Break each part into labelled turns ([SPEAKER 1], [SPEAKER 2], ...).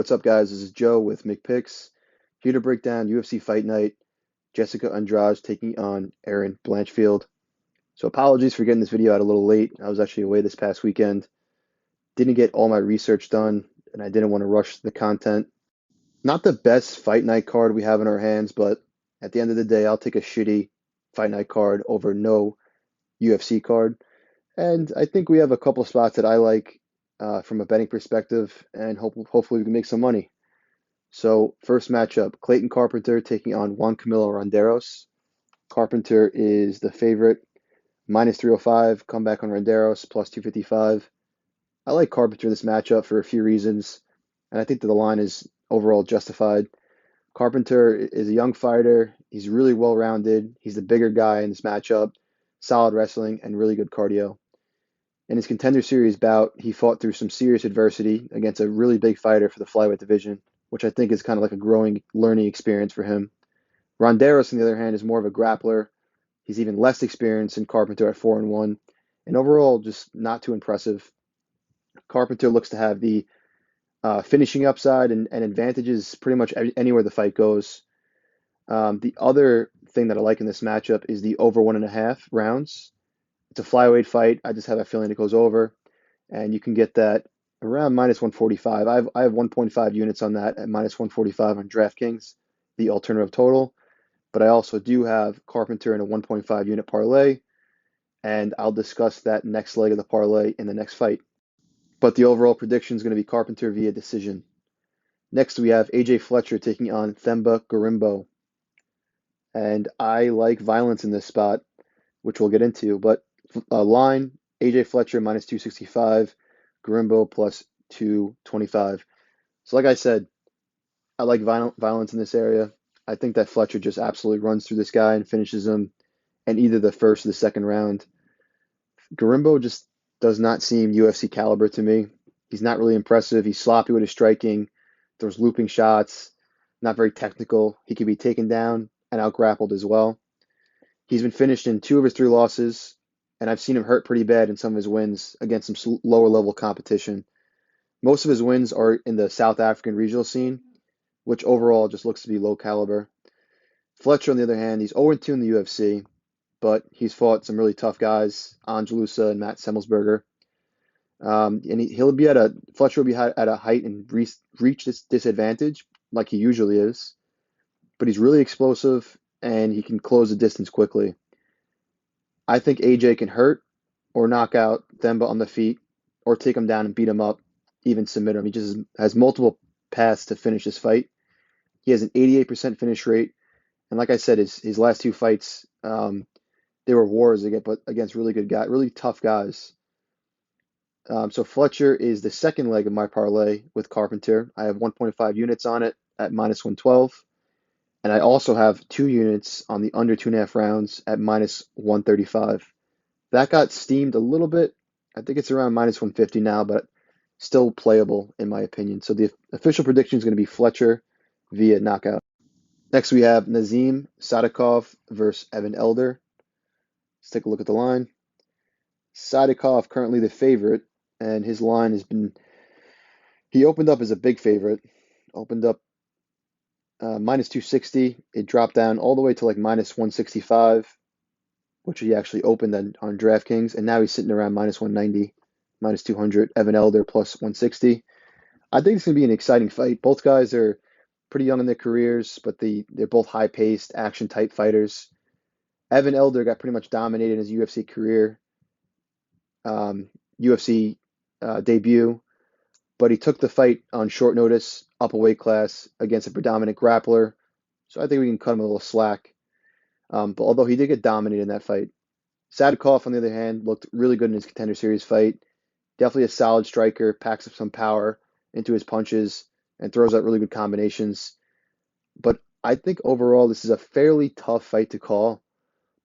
[SPEAKER 1] what's up, guys? This is Joe with McPicks, here to break down UFC Fight Night, Jessica Andrade taking on Erin Blanchfield. So apologies for getting this video out a little late. I was actually away this past weekend. Didn't get all my research done, and I didn't want to rush the content. Not the best Fight Night card we have in our hands, but at the end of the day, I'll take a shitty Fight Night card over no UFC card. And I think we have a couple spots that I like from a betting perspective, and hopefully we can make some money. So first matchup, Clayton Carpenter taking on Juan Camilo Ronderos. Carpenter is the favorite, minus 305, comeback on Ronderos, plus 255. I like Carpenter in this matchup for a few reasons, and I think that the line is overall justified. Carpenter is a young fighter. He's really well-rounded. He's the bigger guy in this matchup, solid wrestling, and really good cardio. In his Contender Series bout, he fought through some serious adversity against a really big fighter for the flyweight division, which I think is kind of like a growing learning experience for him. Ronderos, on the other hand, is more of a grappler. He's even less experienced than Carpenter at 4-1, and overall just not too impressive. Carpenter looks to have the finishing upside and advantages pretty much anywhere the fight goes. The other thing that I like in this matchup is the over 1.5 rounds. It's a flyweight fight. I just have a feeling it goes over, and you can get that around minus 145. I have 1.5 units on that at minus 145 on DraftKings, the alternative total. But I also do have Carpenter in a 1.5 unit parlay, and I'll discuss that next leg of the parlay in the next fight. But the overall prediction is going to be Carpenter via decision. Next, we have AJ Fletcher taking on Themba Gorimbo. And I like violence in this spot, which we'll get into. But line, AJ Fletcher minus 265, Gorimbo plus 225. So like I said, I like violence in this area. I think that Fletcher just absolutely runs through this guy and finishes him in either the first or the second round. Gorimbo just does not seem UFC caliber to me. He's not really impressive. He's sloppy with his striking, throws looping shots, not very technical. He can be taken down and out-grappled as well. He's been finished in 2 of his 3 losses, and I've seen him hurt pretty bad in some of his wins against some lower-level competition. Most of his wins are in the South African regional scene, which overall just looks to be low caliber. Fletcher, on the other hand, he's 0-2 in the UFC, but he's fought some really tough guys, Angelusa and Matt Semmelsberger. And Fletcher will be at a height and reach this disadvantage like he usually is, but he's really explosive and he can close the distance quickly. I think AJ can hurt or knock out Themba on the feet or take him down and beat him up, even submit him. He just has multiple paths to finish this fight. He has an 88% finish rate. And like I said, his last 2 fights, they were wars against really good guys, really tough guys. So Fletcher is the second leg of my parlay with Carpenter. I have 1.5 units on it at minus 112. And I also have 2 units on the under 2.5 rounds at minus 135. That got steamed a little bit. I think it's around minus 150 now, but still playable in my opinion. So the official prediction is going to be Fletcher via knockout. Next, we have Nazim Sadykhov versus Evan Elder. Let's take a look at the line. Sadykhov currently the favorite, and his line has been, he opened up as a big favorite, opened up minus 260. It dropped down all the way to like minus 165, which he actually opened on DraftKings, and now he's sitting around minus 190, minus 200. Evan Elder plus 160. I think it's going to be an exciting fight. Both guys are pretty young in their careers, but they're both high-paced, action-type fighters. Evan Elder got pretty much dominated in his UFC career, UFC debut, but he took the fight on short notice, up a weight class against a predominant grappler. So I think we can cut him a little slack. But although he did get dominated in that fight, Sadykhov, on the other hand, looked really good in his Contender Series fight. Definitely a solid striker, packs up some power into his punches, and throws out really good combinations. But I think overall this is a fairly tough fight to call.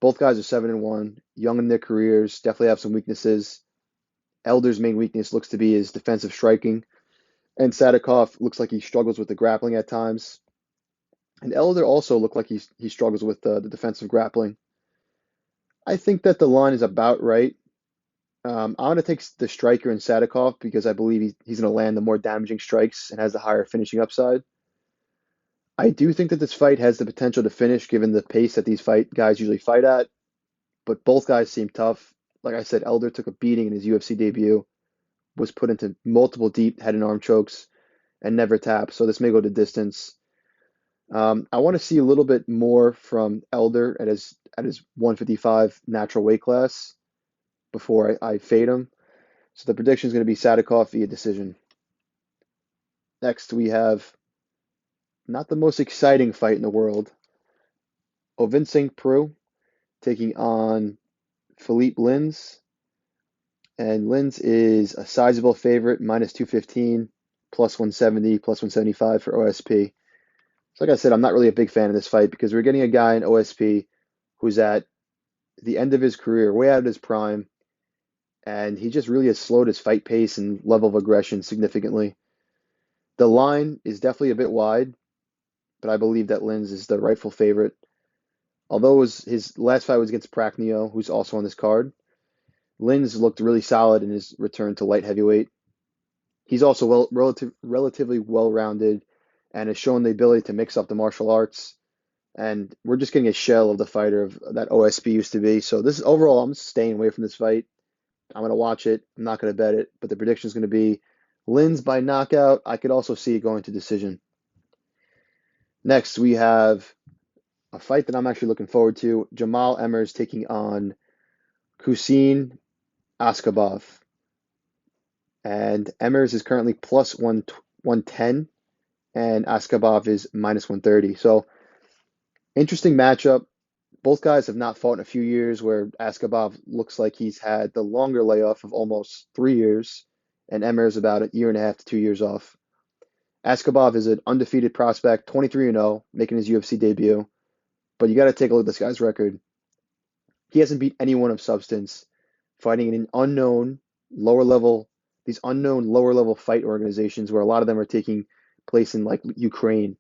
[SPEAKER 1] Both guys are 7-1, young in their careers, definitely have some weaknesses. Elder's main weakness looks to be his defensive striking, and Sadykhov looks like he struggles with the grappling at times. And Elder also looked like he struggles with the defensive grappling. I think that the line is about right. I'm going to take the striker in SADYKHOV because I believe he's going to land the more damaging strikes and has the higher finishing upside. I do think that this fight has the potential to finish given the pace that these fight guys usually fight at, but both guys seem tough. Like I said, Elder took a beating in his UFC debut, was put into multiple deep head and arm chokes, and never tapped, so this may go to distance. I want to see a little bit more from Elder at his 155 natural weight class before I fade him. So the prediction is going to be SADYKHOV via decision. Next, we have not the most exciting fight in the world. Ovinsing Prue taking on Philippe Lins. And Lins is a sizable favorite, minus 215, plus 170, plus 175 for OSP. So like I said, I'm not really a big fan of this fight because we're getting a guy in OSP who's at the end of his career, way out of his prime, and he just really has slowed his fight pace and level of aggression significantly. The line is definitely a bit wide, but I believe that Lins is the rightful favorite. Although his last fight was against Praknio, who's also on this card, Lins looked really solid in his return to light heavyweight. He's also relatively well-rounded and has shown the ability to mix up the martial arts. And we're just getting a shell of the fighter that OSP used to be. So this is overall, I'm staying away from this fight. I'm going to watch it. I'm not going to bet it, but the prediction is going to be Lins by knockout. I could also see it going to decision. Next, we have a fight that I'm actually looking forward to. Jamal Emmers taking on Kusin Askabov. And Emmers is currently plus 110, and Askabov is minus 130. So, interesting matchup. Both guys have not fought in a few years, where Askabov looks like he's had the longer layoff of almost 3 years, and Emmers about a year and a half to 2 years off. Askabov is an undefeated prospect, 23-0, making his UFC debut. But you got to take a look at this guy's record. He hasn't beat anyone of substance, fighting in an these unknown lower level fight organizations where a lot of them are taking place in like Ukraine.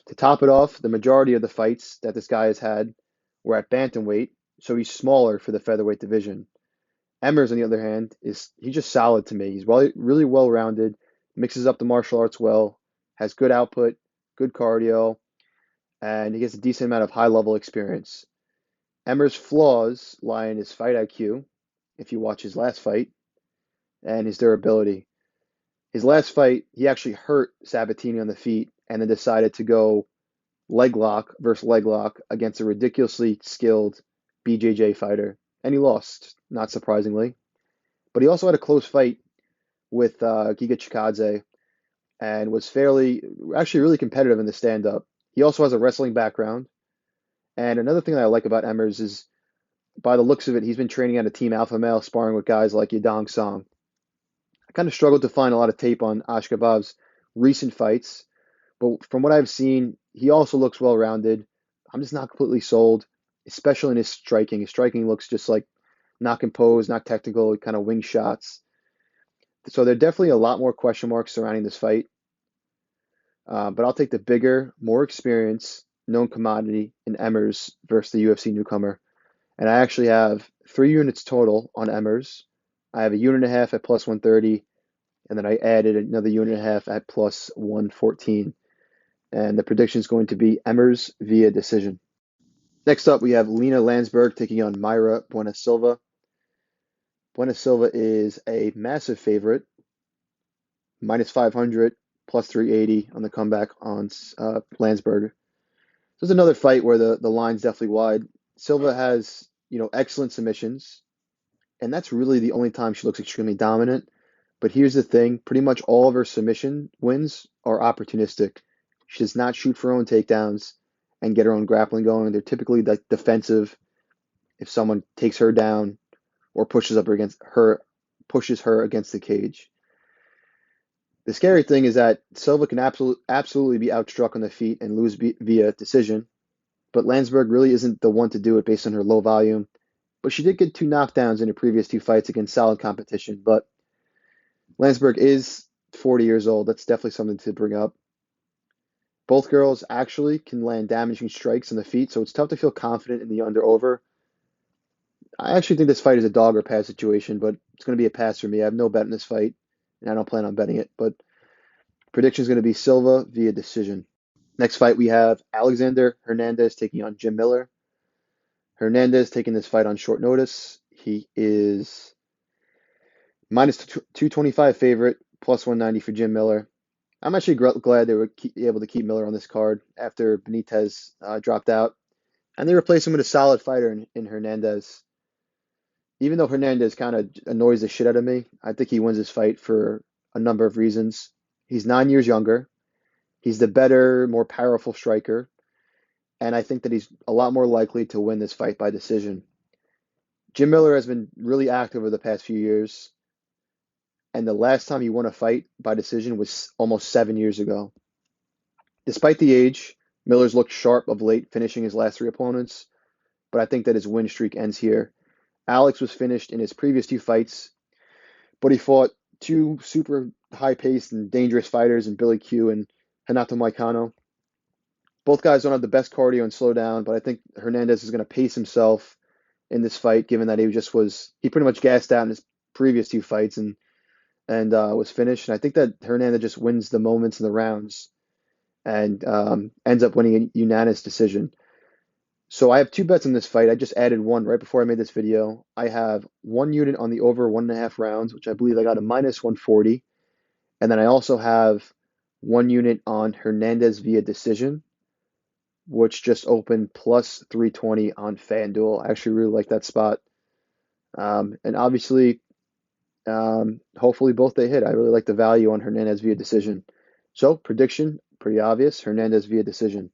[SPEAKER 1] To top it off, the majority of the fights that this guy has had were at bantamweight, so he's smaller for the featherweight division. Emmers, on the other hand, he's just solid to me. He's really well rounded, mixes up the martial arts well, has good output, good cardio, and he gets a decent amount of high level experience. Emmers' flaws lie in his fight IQ, if you watch his last fight, and his durability. His last fight, he actually hurt Sabatini on the feet and then decided to go leg lock versus leg lock against a ridiculously skilled BJJ fighter. And he lost, not surprisingly. But he also had a close fight with Giga Chikadze and was actually really competitive in the stand-up. He also has a wrestling background. And another thing that I like about Emmers is, by the looks of it, he's been training at a Team Alpha Male, sparring with guys like Yadong Song. I kind of struggled to find a lot of tape on Ashkabov's recent fights, but from what I've seen, he also looks well-rounded. I'm just not completely sold, especially in his striking. His striking looks just like not composed, not technical, kind of wing shots. So there are definitely a lot more question marks surrounding this fight. But I'll take the bigger, more experienced, known commodity in Emmers versus the UFC newcomer. And I actually have 3 units total on Emmers. I have a unit and a half at plus 130, and then I added another unit and a half at plus 114. And the prediction is going to be Emmers via decision. Next up, we have Lena Landsberg taking on Mayra Buena Silva. Buena Silva is a massive favorite, minus 500, plus 380 on the comeback on Landsberg. This is another fight where the line's definitely wide. Silva has, excellent submissions, and that's really the only time she looks extremely dominant. But here's the thing, pretty much all of her submission wins are opportunistic. She does not shoot for her own takedowns and get her own grappling going. They're typically like defensive if someone takes her down or pushes her against the cage. The scary thing is that Silva can absolutely be outstruck on the feet and lose via decision, but Landsberg really isn't the one to do it based on her low volume. But she did get 2 knockdowns in her previous 2 fights against solid competition. But Landsberg is 40 years old. That's definitely something to bring up. Both girls actually can land damaging strikes on the feet, so it's tough to feel confident in the under-over. I actually think this fight is a dog or pass situation, but it's going to be a pass for me. I have no bet in this fight, and I don't plan on betting it. But prediction is going to be Silva via decision. Next fight, we have Alexander Hernandez taking on Jim Miller. Hernandez taking this fight on short notice. He is minus 225 favorite, plus 190 for Jim Miller. I'm actually glad they were able to keep Miller on this card after Benitez dropped out, and they replaced him with a solid fighter in Hernandez. Even though Hernandez kind of annoys the shit out of me, I think he wins this fight for a number of reasons. He's 9 years younger. He's the better, more powerful striker, and I think that he's a lot more likely to win this fight by decision. Jim Miller has been really active over the past few years, and the last time he won a fight by decision was almost 7 years ago. Despite the age, Miller's looked sharp of late, finishing his last three opponents, but I think that his win streak ends here. Alex was finished in his previous two fights, but he fought two super high-paced and dangerous fighters in Billy Q and Renato Moicano. Both guys don't have the best cardio and slow down, but I think Hernandez is going to pace himself in this fight, given that he pretty much gassed out in his previous two fights and was finished. And I think that Hernandez just wins the moments in the rounds and ends up winning a unanimous decision. So I have two bets on this fight. I just added one right before I made this video. I have 1 unit on the over 1.5 rounds, which I believe I got a minus 140. And then I also have 1 unit on Hernandez via decision, which just opened plus 320 on FanDuel. I actually really like that spot. And obviously, hopefully both they hit. I really like the value on Hernandez via decision. So prediction, pretty obvious, Hernandez via decision.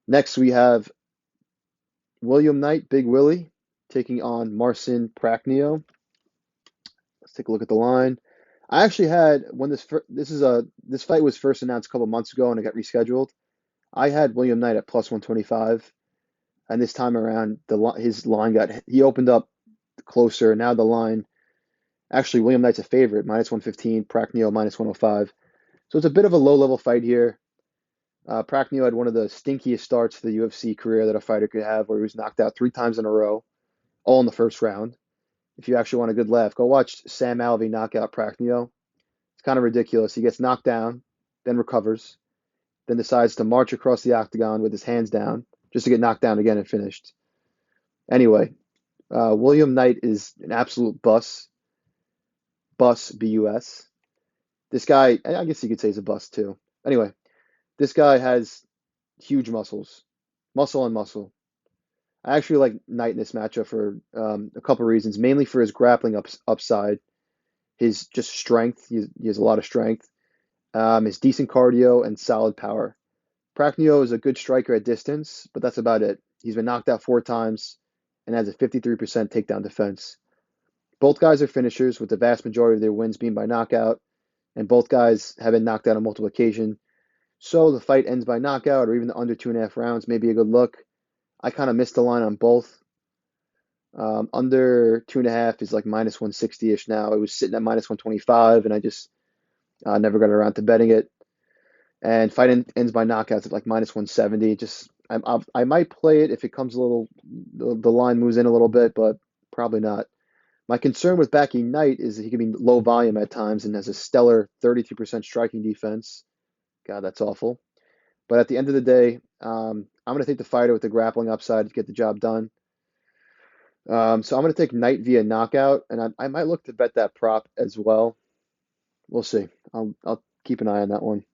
[SPEAKER 1] Next, we have William Knight, Big Willie, taking on Marcin Prachnio. Let's take a look at the line. I actually had when this fight was first announced a couple months ago and it got rescheduled. I had William Knight at plus 125, and this time around his line he opened up closer. Now the line, actually William Knight's a favorite, minus 115, Prachnio minus 105. So it's a bit of a low level fight here. Prachnio had one of the stinkiest starts to the UFC career that a fighter could have, where he was knocked out 3 times in a row, all in the first round. If you actually want a good laugh, go watch Sam Alvey knock out Prachnio. It's kind of ridiculous. He gets knocked down, then recovers, then decides to march across the octagon with his hands down just to get knocked down again and finished. Anyway, William Knight is an absolute bus, B-U-S. This guy, I guess you could say he's a bust too. Anyway, this guy has huge muscles, muscle on muscle. I actually like Knight in this matchup for a couple of reasons, mainly for his grappling upside, his just strength. He has a lot of strength, his decent cardio, and solid power. Prachnio is a good striker at distance, but that's about it. He's been knocked out 4 times and has a 53% takedown defense. Both guys are finishers, with the vast majority of their wins being by knockout, and both guys have been knocked out on multiple occasions. So the fight ends by knockout or even the under 2.5 rounds may be a good look. I kind of missed the line on both. Under 2.5 is like minus 160-ish now. It was sitting at minus 125, and I just never got around to betting it. And fight ends by knockouts at like minus 170. I might play it if it comes the line moves in a little bit, but probably not. My concern with backing Knight is that he can be low volume at times and has a stellar 32% striking defense. God, that's awful. But at the end of the day, I'm going to take the fighter with the grappling upside to get the job done. So I'm going to take Knight via knockout, and I might look to bet that prop as well. We'll see. I'll keep an eye on that one.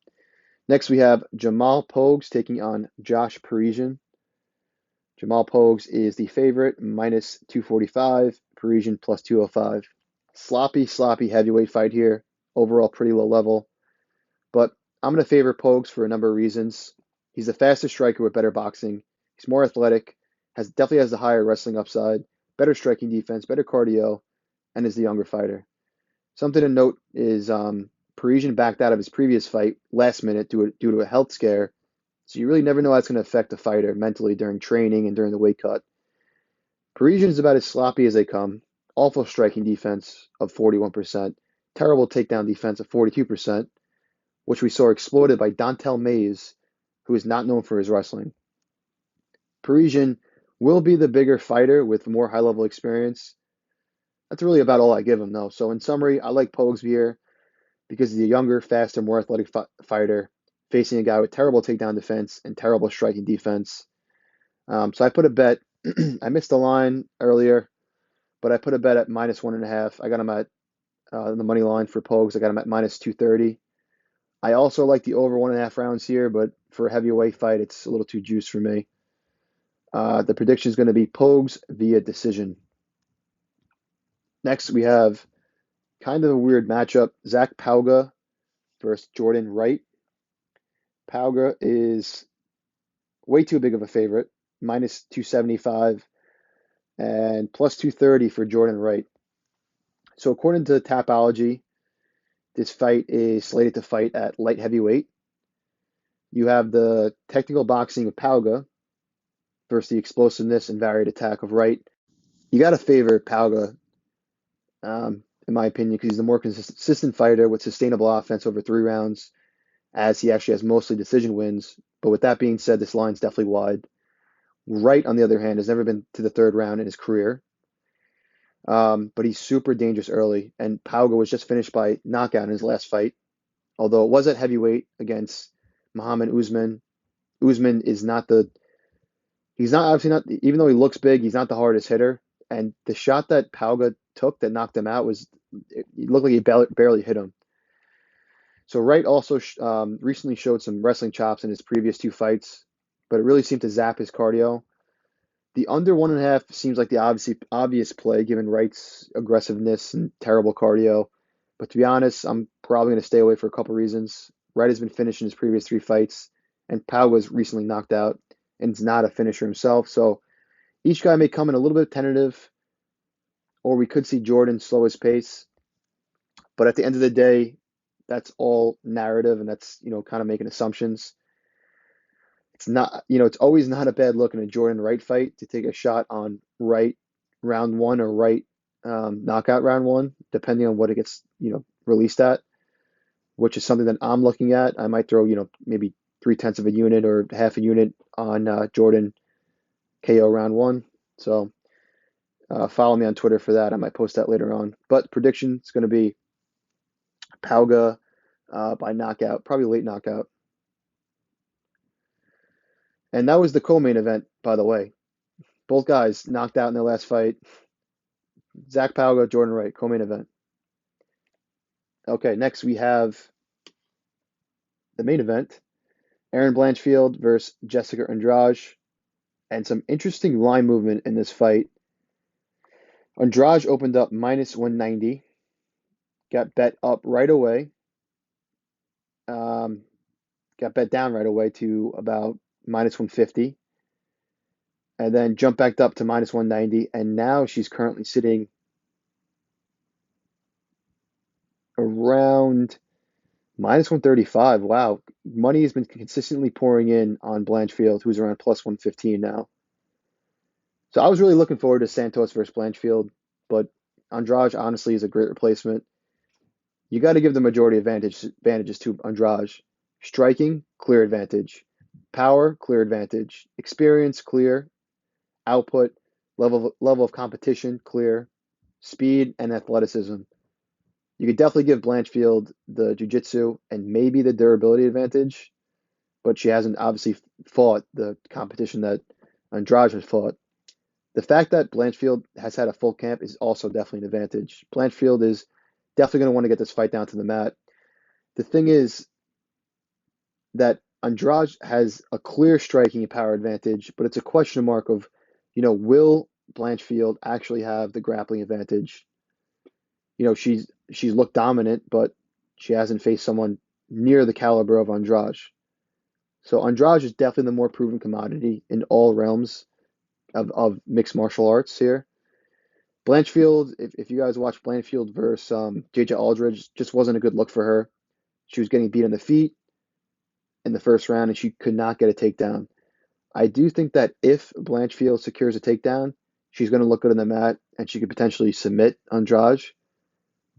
[SPEAKER 1] Next, we have Jamal Pogues taking on Josh Parisian. Jamal Pogues is the favorite, minus 245, Parisian plus 205. Sloppy heavyweight fight here. Overall, pretty low level. But I'm going to favor Pogues for a number of reasons. He's the fastest striker with better boxing. He's more athletic, definitely has the higher wrestling upside, better striking defense, better cardio, and is the younger fighter. Something to note is Parisian backed out of his previous fight last minute due to a health scare, so you really never know how it's going to affect a fighter mentally during training and during the weight cut. Parisian is about as sloppy as they come. Awful striking defense of 41%, terrible takedown defense of 42%, which we saw exploited by Dontel Mays, who is not known for his wrestling. Parisian Will be the bigger fighter with more high-level experience. That's really about all I give him, though. So in summary, I like Pogues here because he's a younger, faster, more athletic fighter facing a guy with terrible takedown defense and terrible striking defense. So I put a bet. I missed the line earlier, but I put a bet at -1.5. I got him at the money line for Pogues. I got him at -230. I also like the over 1.5 rounds here, but for a heavyweight fight, it's a little too juiced for me. The prediction is going to be Pogues via decision. Next, we have kind of a weird matchup. Zach PAUGA versus Jordan Wright. PAUGA is way too big of a favorite, -275 and +230 for Jordan Wright. So according to Tapology, this fight is slated to fight at light heavyweight. You have the technical boxing of PAUGA versus the explosiveness and varied attack of Wright. You got to favor PAUGA, in my opinion, because he's the more consistent fighter with sustainable offense over 3 rounds, as he actually has mostly decision wins. But with that being said, this line's definitely wide. Wright, on the other hand, has never been to the 3rd round in his career. But he's super dangerous early, and PAUGA was just finished by knockout in his last fight, although it was at heavyweight against Muhammad Usman. Usman is not he's not obviously not, even though he looks big, he's not the hardest hitter. And the shot that PAUGA took that knocked him out it looked like he barely hit him. So Wright also recently showed some wrestling chops in his previous 2 fights, but it really seemed to zap his cardio. The under 1.5 seems like the obvious play given Wright's aggressiveness and terrible cardio. But to be honest, I'm probably going to stay away for a couple reasons. Wright has been finished in his previous 3 fights, and Pau was recently knocked out and is not a finisher himself. So each guy may come in a little bit tentative, or we could see Jordan slow his pace. But at the end of the day, that's all narrative, and that's, kind of making assumptions. It's not, it's always not a bad look in a Jordan Wright fight to take a shot on Wright round 1 or Wright knockout round 1, depending on what it gets, released at, which is something that I'm looking at. I might throw, maybe 0.3 of a unit or half a unit on Jordan KO round 1. So follow me on Twitter for that. I might post that later on. But prediction is going to be PAUGA by knockout, probably late knockout. And that was the co-main event, by the way. Both guys knocked out in their last fight. Zach PAUGA, Jordan Wright, co-main event. Okay, next we have the main event. Erin Blanchfield versus Jessica Andrade. And some interesting line movement in this fight. Andrade opened up -190. Got bet up right away. Got bet down right away to about -150. And then jumped back up to -190. And now she's currently sitting around -135. Wow. Money has been consistently pouring in on Blanchfield, who's around +115 now. So I was really looking forward to Santos versus Blanchfield, but Andrade honestly is a great replacement. You got to give the majority advantages to Andrade. Striking, clear advantage. Power, clear advantage. Experience, clear. Output, level of competition, clear. Speed and athleticism. You could definitely give Blanchfield the jiu-jitsu and maybe the durability advantage, but she hasn't obviously fought the competition that Andrade has fought. The fact that Blanchfield has had a full camp is also definitely an advantage. Blanchfield is definitely going to want to get this fight down to the mat. The thing is that Andrade has a clear striking and power advantage, but it's a question mark of, will Blanchfield actually have the grappling advantage? She's looked dominant, but she hasn't faced someone near the caliber of Andrade. So Andrade is definitely the more proven commodity in all realms of mixed martial arts here. Blanchfield, if you guys watch Blanchfield versus JJ Aldridge, just wasn't a good look for her. She was getting beat on the feet in the first round, and she could not get a takedown. I do think that if Blanchfield secures a takedown, she's going to look good on the mat, and she could potentially submit Andrade.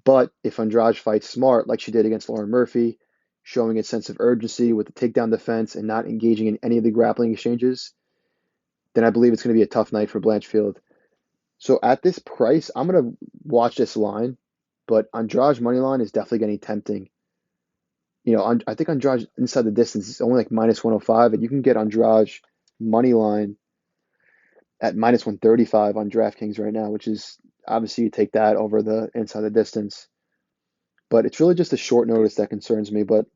[SPEAKER 1] But if Andrade fights smart, like she did against Lauren Murphy, showing a sense of urgency with the takedown defense and not engaging in any of the grappling exchanges, then I believe it's going to be a tough night for Blanchfield. So at this price, I'm going to watch this line, but Andrade money line is definitely getting tempting. I think Andrade inside the distance is only like minus 105, and you can get Andrade money line at minus 135 on DraftKings right now, which is obviously you take that over the inside the distance. But it's really just a short notice that concerns me. But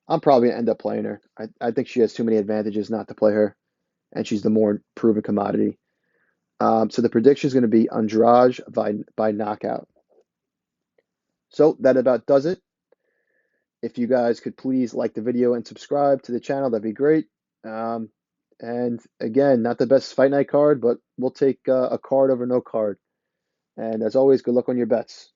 [SPEAKER 1] I'm probably gonna end up playing her. I think she has too many advantages not to play her, and she's the more proven commodity. So the prediction is going to be Andrade by knockout. So that about does it. If you guys could please like the video and subscribe to the channel, that'd be great. Um, and again, not the best fight night card, but we'll take a card over no card. And as always, good luck on your bets.